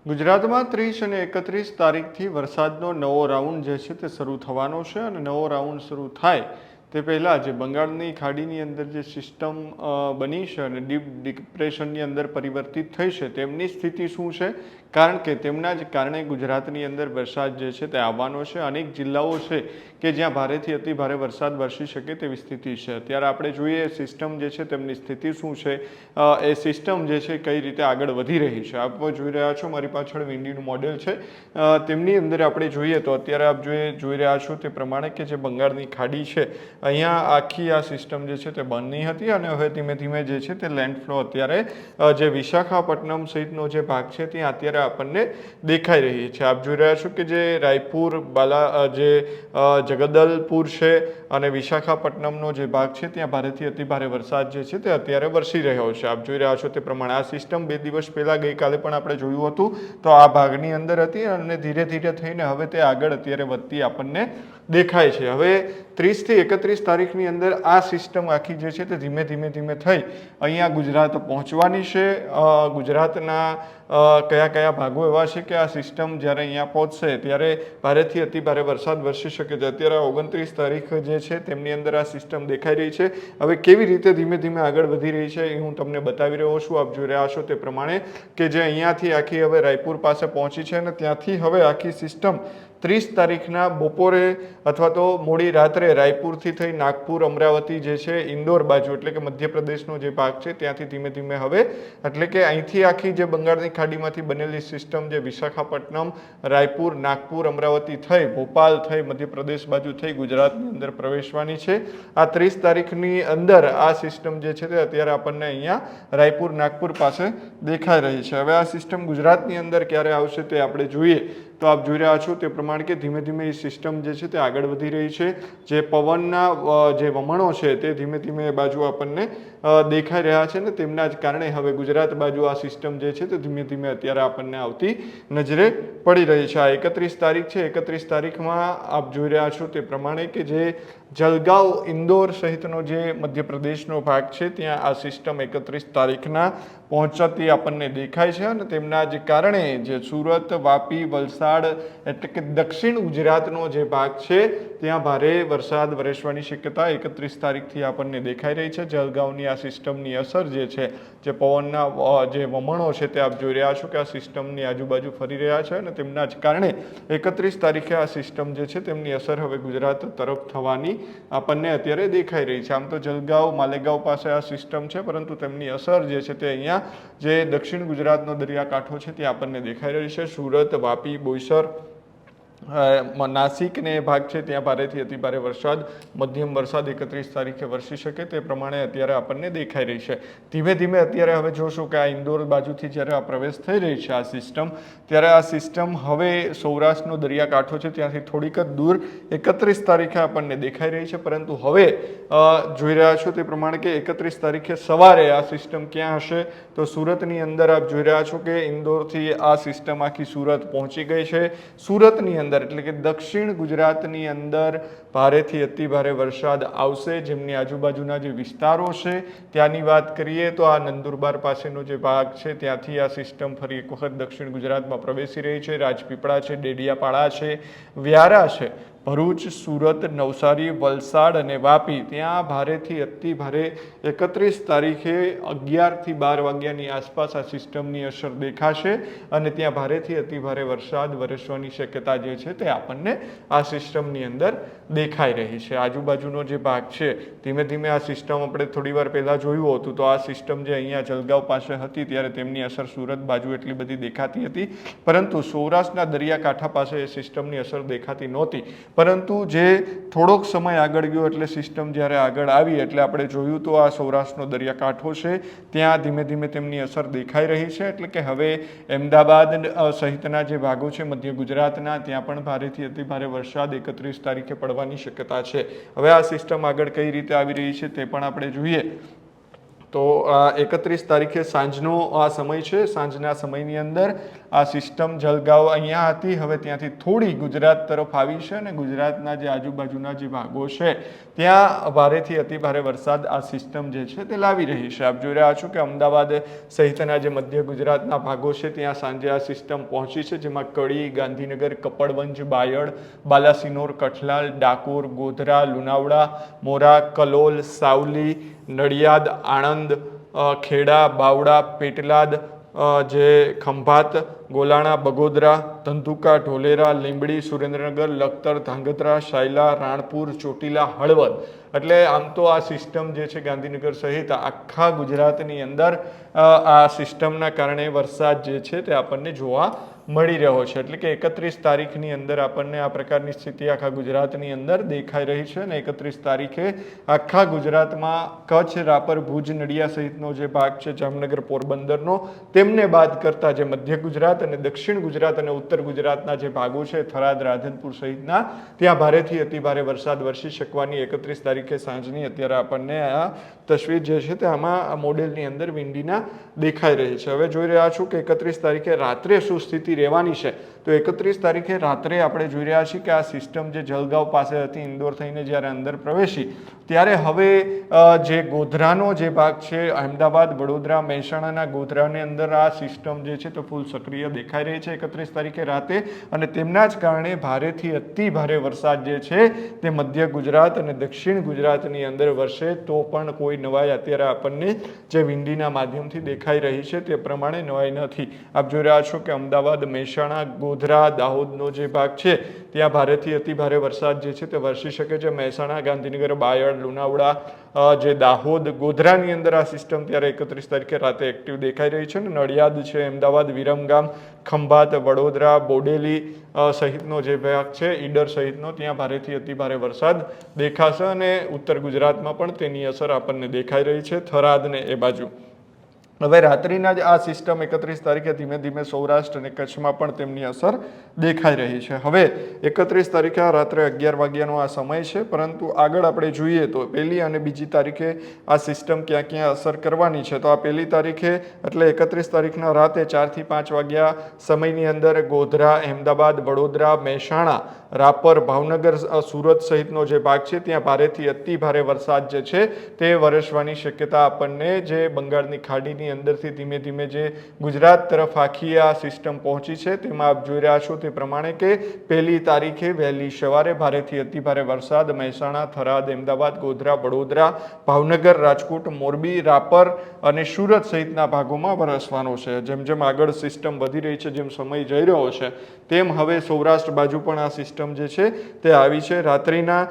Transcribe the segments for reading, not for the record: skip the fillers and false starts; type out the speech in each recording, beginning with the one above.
ગુજરાતમાં 30 અને 31 તારીખથી વરસાદનો નવો રાઉન્ડ જે છે તે શરૂ થવાનો છે અને નવો રાઉન્ડ શરૂ થાય તે પહેલાં જે બંગાળની ખાડીની અંદર જે સિસ્ટમ બની છે અને ડીપ ડિપ્રેશનની અંદર પરિવર્તિત થઈ છે તેમની સ્થિતિ શું છે, કારણ કે તેમના જ કારણે ગુજરાતની અંદર વરસાદ જે છે તે આવવાનો છે. અનેક જિલ્લાઓ છે કે જ્યાં ભારેથી અતિ ભારે વરસાદ વરસી શકે તેવી સ્થિતિ છે. અત્યારે આપણે જોઈએ સિસ્ટમ જે છે તેમની સ્થિતિ શું છે, એ સિસ્ટમ જે છે કઈ રીતે આગળ વધી રહી છે. આપ જોઈ રહ્યા છો મારી પાછળ વિન્ડીનું મોડેલ છે, તેમની અંદર આપણે જોઈએ તો અત્યારે આપ જોઈ રહ્યા છો તે પ્રમાણે કે જે બંગાળની ખાડી છે અહીંયા આખી આ સિસ્ટમ જે છે તે બંધ નહીં હતી અને હવે ધીમે ધીમે જે છે તે લેન્ડફ્લો અત્યારે જે વિશાખાપટ્ટનમ સહિતનો જે ભાગ છે ત્યાં અત્યારે આપણને દેખાઈ રહી છે. આપ જોઈ રહ્યા છો કે જે રાયપુર જે જગદલપુર છે અને વિશાખાપટ્ટનમનો જે ભાગ છે ત્યાં ભારેથી અતિ ભારે વરસાદ જે છે તે અત્યારે વરસી રહ્યો છે. આપ જોઈ રહ્યા છો તે પ્રમાણે આ સિસ્ટમ 2 દિવસ પહેલા ગઈકાલે પણ આપણે જોયું હતું તો આ ભાગની અંદર હતી અને ધીરે ધીરે થઈને હવે તે આગળ અત્યારે વધતી આપણને દેખાય છે. હવે 30 થી 31 તારીખની અંદર આ સિસ્ટમ આખી જે છે તે ધીમે ધીમે થઈ અહીંયા ગુજરાત પહોંચવાની છે. ગુજરાતના કયા કયા ભાગો એવા છે કે આ સિસ્ટમ જ્યારે અહીંયા પહોંચશે ત્યારે ભારેથી અતિ ભારે વરસાદ વરસી શકે છે. અત્યારે 29 તારીખ જે છે તેમની અંદર આ સિસ્ટમ દેખાઈ રહી છે. હવે કેવી રીતે ધીમે ધીમે આગળ વધી રહી છે એ હું તમને બતાવી રહ્યો છું. આપ જોઈ રહ્યા છો તે પ્રમાણે કે જે અહીંયાથી આખી હવે રાયપુર પાસે પહોંચી છે અને ત્યાંથી હવે આખી સિસ્ટમ 30 તારીખના બપોરે અથવા તો મોડી રાત્રે રાયપુરથી થઈ નાગપુર, અમરાવતી જે છે ઇન્દોર બાજુ એટલે કે મધ્યપ્રદેશનો જે ભાગ છે ત્યાંથી ધીમે ધીમે હવે એટલે કે અહીંથી આખી જે બંગાળની ખાડીમાંથી બનેલી સિસ્ટમ જે વિશાખાપટ્ટનમ, રાયપુર, નાગપુર, અમરાવતી થઈ ભોપાલ થઈ મધ્યપ્રદેશ બાજુ થઈ ગુજરાતની અંદર પ્રવેશવાની છે. આ 30 તારીખની અંદર આ સિસ્ટમ જે છે તે અત્યારે આપણને અહીંયા રાયપુર, નાગપુર પાસે દેખાઈ રહી છે. હવે આ સિસ્ટમ ગુજરાતની અંદર ક્યારે આવશે તે આપણે જોઈએ તો આપ જોઈ રહ્યા છો તે પ્રમાણે કે ધીમે ધીમે એ સિસ્ટમ જે છે તે આગળ વધી રહી છે. જે પવનના જે વમણો છે તે ધીમે ધીમે એ બાજુ આપણને દેખાઈ રહ્યા છે ને તેમના જ કારણે હવે ગુજરાત બાજુ આ સિસ્ટમ જે છે તે ધીમે ધીમે અત્યારે આપણને આવતી નજરે પડી રહી છે. આ 31 તારીખ છે. 31 તારીખમાં આપ જોઈ રહ્યા છો તે પ્રમાણે કે જે જલગાંવ, ઇન્દોર સહિતનો જે મધ્યપ્રદેશનો ભાગ છે ત્યાં આ સિસ્ટમ 31 તારીખના પહોંચતી આપણને દેખાય છે અને તેમના જ કારણે જે સુરત, વાપી, વલસાડ એટલે કે દક્ષિણ ગુજરાતનો જે ભાગ છે ત્યાં ભારે વરસાદ વરસવાની શક્યતા 31 તારીખથી આપણને દેખાઈ રહી છે. જલગાંવની આ સિસ્ટમની અસર જે છે, જે પવનના જે વમણો છે તે આપ જોઈ રહ્યા છો કે આ સિસ્ટમની આજુબાજુ ફરી રહ્યા છે અને તેમના જ કારણે 31 તારીખે આ સિસ્ટમ જે છે તેમની અસર હવે ગુજરાત તરફ થવાની આપણને અત્યારે દેખાઈ રહી છે. આમ તો જલગાંવ, માલેગાંવ પાસે આ સિસ્ટમ છે પરંતુ તેમની અસર જે છે તે અહીંયા જે દક્ષિણ ગુજરાતનો દરિયાકાંઠો છે તે આપણને દેખાઈ રહી છે. સુરત, વાપી, બોઈસર, નાસિક ને ભાગ છે ત્યાં ભારેથી અતિ ભારે વરસાદ, મધ્યમ વરસાદ 31 તારીખે વરસી શકે તે પ્રમાણે અત્યારે આપણને દેખાઈ રહી છે. ધીમે ધીમે અત્યારે હવે જોશું કે આ ઇન્દોર બાજુથી જ્યારે આ પ્રવેશ થઈ રહી છે આ સિસ્ટમ, ત્યારે આ સિસ્ટમ હવે સૌરાષ્ટ્રનો દરિયાકાંઠો છે ત્યાંથી થોડીક જ દૂર 31 તારીખે આપણને દેખાઈ રહી છે. પરંતુ હવે જોઈ રહ્યા છો તે પ્રમાણે કે 31 તારીખે સવારે આ સિસ્ટમ ક્યાં હશે તો સુરતની અંદર આપ જોઈ રહ્યા છો કે ઇન્દોરથી આ સિસ્ટમ આખી સુરત પહોંચી ગઈ છે. સુરતની અંદર એટલે કે દક્ષિણ ગુજરાતની અંદર ભારેથી અતિ ભારે વરસાદ આવશે. જેમની આજુબાજુના જે વિસ્તારો છે ત્યાંની વાત કરીએ તો આ નંદુરબાર પાસેનો જે ભાગ છે ત્યાંથી આ સિસ્ટમ ફરી એક વખત દક્ષિણ ગુજરાતમાં પ્રવેશી રહી છે. રાજપીપળા છે, ડેડિયાપાડા છે, વ્યારા છે, ભરૂચ, સુરત, નવસારી, વલસાડ અને વાપી ત્યાં ભારેથી અતિ ભારે 31 તારીખે 11 થી 12 વાગ્યાની આસપાસ આ સિસ્ટમની અસર દેખાશે અને ત્યાં ભારેથી અતિ ભારે વરસાદ વરસવાની શક્યતા જે છે તે આપણને આ સિસ્ટમની અંદર દેખાઈ રહી છે. આજુબાજુનો જે ભાગ છે ધીમે ધીમે આ સિસ્ટમ આપણે થોડી વાર પહેલાં જોયું હતું તો આ સિસ્ટમ જે અહીંયા જલગાંવ પાસે હતી ત્યારે તેમની અસર સુરત બાજુ એટલી બધી દેખાતી હતી પરંતુ સૌરાષ્ટ્રના દરિયાકાંઠા પાસે એ સિસ્ટમની અસર દેખાતી નહોતી. પરંતુ જે થોડોક સમય આગળ ગયો એટલે સિસ્ટમ જ્યારે આગળ આવી એટલે આપણે જોયું તો આ સૌરાષ્ટ્રનો દરિયાકાંઠો છે ત્યાં ધીમે ધીમે તેમની અસર દેખાઈ રહી છે. એટલે કે હવે અમદાવાદ સહિતના જે ભાગો છે મધ્ય ગુજરાતના ત્યાં પણ ભારેથી અતિ ભારે વરસાદ 31 તારીખે પડવાની શક્યતા છે. હવે આ સિસ્ટમ આગળ કઈ રીતે આવી રહી છે તે પણ આપણે જોઈએ તો 31 તારીખે સાંજનો આ સમય છે. સાંજના સમયની અંદર આ સિસ્ટમ જલગાંવ અહીંયા હતી, હવે ત્યાંથી થોડી ગુજરાત તરફ આવી છે અને ગુજરાતના જે આજુબાજુના જે ભાગો છે ત્યાં ભારેથી અતિ ભારે વરસાદ આ સિસ્ટમ જે છે તે લાવી રહી છે. આપ જોઈ રહ્યા છો કે અમદાવાદ સહિતના જે મધ્ય ગુજરાતના ભાગો છે ત્યાં સાંજે આ સિસ્ટમ પહોંચી છે, જેમાં કડી, ગાંધીનગર, કપડવંજ, બાયડ, બાલાસિનોર, કઠલાલ, ડાકોર, ગોધરા, લુણાવાડા, મોરા, કલોલ, સાવલી, નડિયાદ, આણંદ, ખેડા, બાવડા, પેટલાદ, જે ખંભાત, ગોલાણા, બગોદરા, ધંધુકા, ઢોલેરા, લીંબડી, સુરેન્દ્રનગર, લખતર, ધાંગધ્રા, શાયલા, રાણપુર, ચોટીલા, હળવદ. એટલે આમ તો આ સિસ્ટમ જે છે ગાંધીનગર સહિત આખા ગુજરાતની અંદર આ સિસ્ટમના કારણે વરસાદ જે છે તે આપણને જોવા મળી રહ્યો છે. એટલે કે 31 તારીખની અંદર આપણને આ પ્રકારની સ્થિતિ આખા ગુજરાતની અંદર દેખાઈ રહી છે અને 31 તારીખે આખા ગુજરાતમાં કચ્છ, રાપર, ભુજ, નડિયા સહિતનો જે ભાગ છે જામનગર, પોરબંદરનો, તેમને બાદ કરતા જે મધ્ય ગુજરાત અને દક્ષિણ ગુજરાત અને ઉત્તર ગુજરાતના જે ભાગો છે થરાદ, રાધનપુર સહિતના, ત્યાં ભારેથી અતિ ભારે વરસાદ વરસી શકવાની 31 તારીખે સાંજની અત્યારે આપણને આ તસવીર જે છે તે આમાં મોડેલની અંદર વિંડીના દેખાઈ રહી છે. હવે જોઈ રહ્યા છું કે 31 તારીખે રાત્રે શું સ્થિતિ રહેવાની છે. તો 31 તારીખે રાત્રે આપણે જોઈ રહ્યા છીએ કે આ સિસ્ટમ જે જલગાંવ પાસે હતી, ઇન્દોર થઈને જ્યારે અંદર પ્રવેશી ત્યારે હવે જે ગોધરાનો જે ભાગ છે, અમદાવાદ, વડોદરા, મહેસાણાના ગોધરાની અંદર આ સિસ્ટમ જે છે તે ફૂલ સક્રિય દેખાઈ રહી છે 31 તારીખે રાતે, અને તેમના જ કારણે ભારેથી અતિ ભારે વરસાદ જે છે તે મધ્ય ગુજરાત અને દક્ષિણ ગુજરાતની અંદર વરસે તો પણ કોઈ નવાઈ અત્યારે આપણને જે વિંડીના માધ્યમથી દેખાઈ રહી છે તે પ્રમાણે નવાઈ નથી. આપ જોઈ રહ્યા છો કે અમદાવાદ, મહેસાણા, ગોધરા, દાહોદનો જે ભાગ છે ત્યાં ભારેથી અતિ ભારે વરસાદ જે છે તે વરસી શકે છે. મહેસાણા, ગાંધીનગર, બાયડ, લુણાવાડા, જે દાહોદ, ગોધરાની અંદર આ સિસ્ટમ ત્યારે 31 તારીખે રાતે એક્ટિવ દેખાઈ રહી છે. નડિયાદ છે, અમદાવાદ, વિરમગામ, ખંભાત, વડોદરા, બોડેલી સહિતનો જે ભાગ છે, ઈડર સહિતનો, ત્યાં ભારેથી અતિ ભારે વરસાદ દેખાશે અને ઉત્તર ગુજરાતમાં પણ તેની અસર આપણને દેખાઈ રહી છે, થરાદ ને એ બાજુ. હવે રાત્રિના જ આ સિસ્ટમ 31 તારીખે ધીમે ધીમે સૌરાષ્ટ્ર અને કચ્છમાં પણ તેમની અસર દેખાઈ રહી છે. હવે 31 તારીખે આ રાત્રે 11 વાગ્યાનો આ સમય છે, પરંતુ આગળ આપણે જોઈએ તો પહેલી અને બીજી તારીખે આ સિસ્ટમ ક્યાં ક્યાં અસર કરવાની છે. તો આ પહેલી તારીખે એટલે 31 તારીખના રાતે 4 થી 5 વાગ્યા સમયની અંદર ગોધરા, અમદાવાદ, વડોદરા, મહેસાણા, રાપર, ભાવનગર, સુરત સહિતનો જે ભાગ છે ત્યાં ભારેથી અતિ ભારે વરસાદ જે છે તે વરસવાની શક્યતા આપણને જે બંગાળની ખાડીની અંદરથી ધીમે ધીમે જે ગુજરાત તરફ આખી આ સિસ્ટમ પહોંચી છે તેમાં આપ જોઈ રહ્યા છો તે પ્રમાણે કે પહેલી તારીખે વહેલી સવારે ભારેથી અતિ ભારે વરસાદ મહેસાણા, થરાદ, અમદાવાદ, ગોધરા, વડોદરા, ભાવનગર, રાજકોટ, મોરબી, રાપર અને સુરત સહિતના ભાગોમાં વરસવાનો છે. જેમ જેમ આગળ સિસ્ટમ વધી રહી છે, જેમ સમય જઈ રહ્યો છે, તેમ હવે સૌરાષ્ટ્ર બાજુ પણ આ સિસ્ટમ જે છે તે આવી છે. રાત્રિના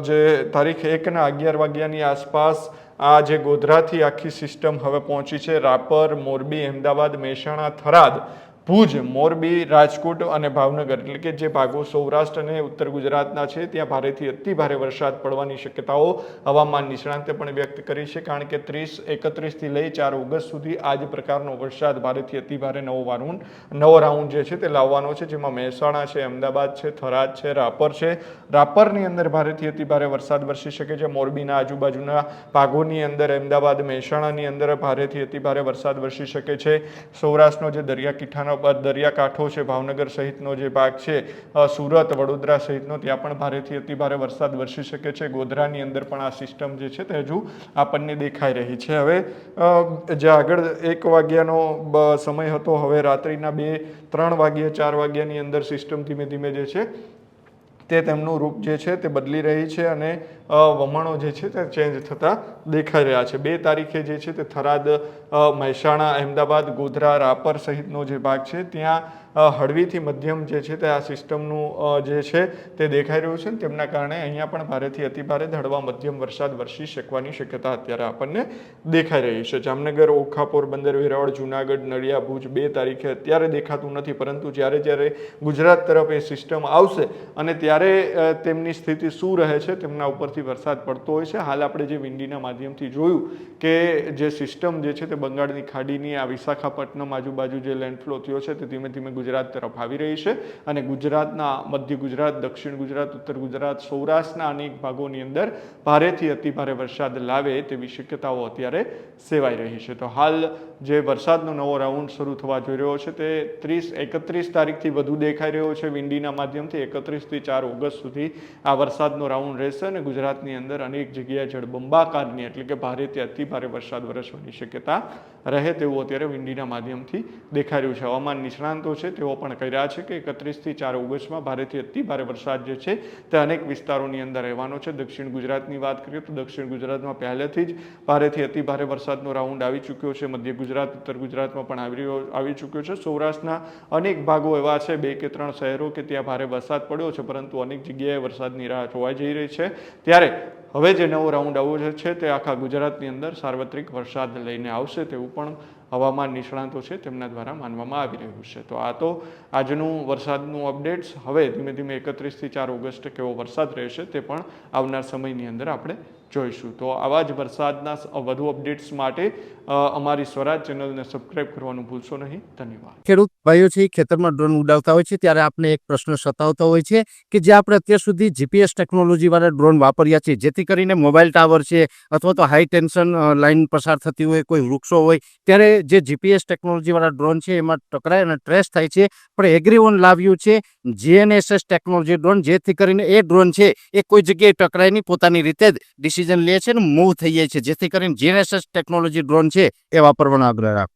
જે તારીખ 1ના 11 વાગ્યાની આસપાસ આ જે ગોધરાથી આખી સિસ્ટમ હવે પહોંચી છે રાપર, મોરબી, અમદાવાદ, મહેસાણા, થરાદ, ભુજ, મોરબી, રાજકોટ અને ભાવનગર, એટલે કે જે ભાગો સૌરાષ્ટ્ર અને ઉત્તર ગુજરાતના છે ત્યાં ભારેથી અતિ ભારે વરસાદ પડવાની શક્યતાઓ હવામાન નિષ્ણાંતે પણ વ્યક્ત કરી છે. કારણ કે 31 થી લઈ 4 ઓગસ્ટ સુધી આ જ પ્રકારનો વરસાદ ભારેથી અતિ ભારે નવો રાઉન્ડ જે છે તે લાવવાનો છે, જેમાં મહેસાણા છે, અમદાવાદ છે, થરાદ છે, રાપર છે. રાપરની અંદર ભારેથી અતિ ભારે વરસાદ વરસી શકે છે. મોરબીના આજુબાજુના ભાગોની અંદર, અમદાવાદ, મહેસાણાની અંદર ભારેથી અતિ ભારે વરસાદ વરસી શકે છે. સૌરાષ્ટ્રનો જે દરિયાકાંઠાનો દરિયાકાંઠો છે, ભાવનગર સહિતનો જે ભાગ છે, સુરત, વડોદરા સહિતનો, ત્યાં પણ ભારેથી અતિ ભારે વરસાદ વરસી શકે છે. ગોધરાની અંદર પણ આ સિસ્ટમ જે છે તે હજુ આપણને દેખાઈ રહી છે. હવે જે આગળ 1 વાગ્યાનો સમય હતો, હવે રાત્રિના 2, 3 વાગ્યા, 4 વાગ્યાની અંદર સિસ્ટમ ધીમે ધીમે જે છે તે તેમનું રૂપ જે છે તે બદલી રહી છે અને વમણો જે છે તે ચેન્જ થતા દેખાઈ રહ્યા છે. 2 તારીખે જે છે તે થરાદ, મહેસાણા, અમદાવાદ, ગોધરા, રાપર સહિતનો જે ભાગ છે ત્યાં હળવીથી મધ્યમ જે છે તે આ સિસ્ટમનું જે છે તે દેખાઈ રહ્યું છે. તેમના કારણે અહીંયા પણ ભારેથી અતિ ભારે હળવા મધ્યમ વરસાદ વરસી શકવાની શક્યતા અત્યારે આપણને દેખાઈ રહી છે. જામનગર, ઓખા, પોરબંદર, વેરાવળ, જુનાગઢ, નડિયા, ભુજ 2 તારીખે અત્યારે દેખાતું નથી, પરંતુ જ્યારે જ્યારે ગુજરાત તરફ એ સિસ્ટમ આવશે અને ત્યારે ત્યારે તેમની સ્થિતિ શું રહે છે તેમના ઉપરથી વરસાદ પડતો હોય છે. હાલ આપણે જે વિંડીના માધ્યમથી જોયું કે જે સિસ્ટમ જે છે તે બંગાળની ખાડીની આ વિશાખાપટ્ટનમ આજુબાજુ જે લેન્ડફ્લો થયો છે તે ધીમે ધીમે ગુજરાત તરફ આવી રહી છે અને ગુજરાતના મધ્ય ગુજરાત, દક્ષિણ ગુજરાત, ઉત્તર ગુજરાત, સૌરાષ્ટ્રના અનેક ભાગોની અંદર ભારેથી અતિભારે વરસાદ લાવે તેવી શક્યતાઓ અત્યારે સેવાઈ રહી છે. તો હાલ જે વરસાદનો નવો રાઉન્ડ શરૂ થવા જઈ રહ્યો છે તે 31 તારીખથી વધુ દેખાઈ રહ્યો છે વિંડીના માધ્યમથી. 31 થી 4 ઓગસ્ટ સુધી આ વરસાદનો રાઉન્ડ રહેશે અને ગુજરાતની અંદર અનેક જગ્યાએ જળબંબાકારની એટલે કે ભારેથી અતિભારે વરસાદ વરસવાની શક્યતા રહે તેવું અત્યારે વિંડીના માધ્યમથી દેખાઈ રહ્યું છે. હવામાન નિષ્ણાંતો છે તેઓ પણ કહી રહ્યા છે કે 31 થી 4 ઓગસ્ટમાં ભારેથી અતિભારે વરસાદ જે છે તે અનેક વિસ્તારોની અંદર રહેવાનો છે. દક્ષિણ ગુજરાતની વાત કરીએ તો દક્ષિણ ગુજરાતમાં પહેલેથી જ ભારેથી અતિભારે વરસાદનો રાઉન્ડ આવી ચૂક્યો છે. મધ્ય ગુજરાત, ઉત્તર ગુજરાતમાં પણ આવી ચૂક્યો છે. સૌરાષ્ટ્રના અનેક ભાગો એવા છે, 2 કે 3 શહેરો કે ત્યાં ભારે વરસાદ પડ્યો છે, પરંતુ અનેક જગ્યાએ વરસાદની રાહ જોવાઈ જઈ રહી છે. ત્યારે હવે જે નવો રાઉન્ડ આવ્યો છે તે આખા ગુજરાતની અંદર સાર્વત્રિક વરસાદ લઈને આવશે તેવું પણ હવામાન નિષ્ણાંતો છે તેમના દ્વારા માનવામાં આવી રહ્યું છે. તો આ તો આજનું વરસાદનું અપડેટ્સ. હવે ધીમે ધીમે 31 થી 4 ઓગસ્ટ કેવો વરસાદ રહેશે તે પણ આવનાર સમયની અંદર આપણે જોઈશું. તો આવા જ વરસાદના વધુ અપડેટ્સ માટે અમારી સ્વરાજ ચેનલને સબસ્ક્રાઇબ કરવાનું ભૂલશો નહીં. ધન્યવાદ. ખેડૂત ભાઈઓ છે ખેતરમાં ડ્રોન ઉડાવતા હોય છે ત્યારે આપણે એક પ્રશ્ન સતાવતો હોય છે કે જે આપણે અત્યાર સુધી જીપીએસ ટેકનોલોજી વાળા ડ્રોન વાપર્યા છે, જેથી કરીને મોબાઈલ ટાવર છે અથવા તો હાઈ ટેન્શન લાઈન પસાર થતી હોય, કોઈ વૃક્ષો હોય, ત્યારે જે જીપીએસ ટેકનોલોજી વાળા ડ્રોન છે એમાં ટકરાય અને ટ્રેસ થાય છે. પણ એગ્રીઓન લાવ્યું છે જીએનએસએસ ટેકનોલોજી ડ્રોન, જેથી કરીને એ ડ્રોન છે એ કોઈ જગ્યાએ ટકરાય નહીં, પોતાની રીતે જ ડિસિઝન લે છે ને મૂવ થઈ જાય છે, જેથી કરીને જીએનએસએસ ટેકનોલોજી ડ્રોન છે એ વાપરવાનો આગ્રહ રાખો.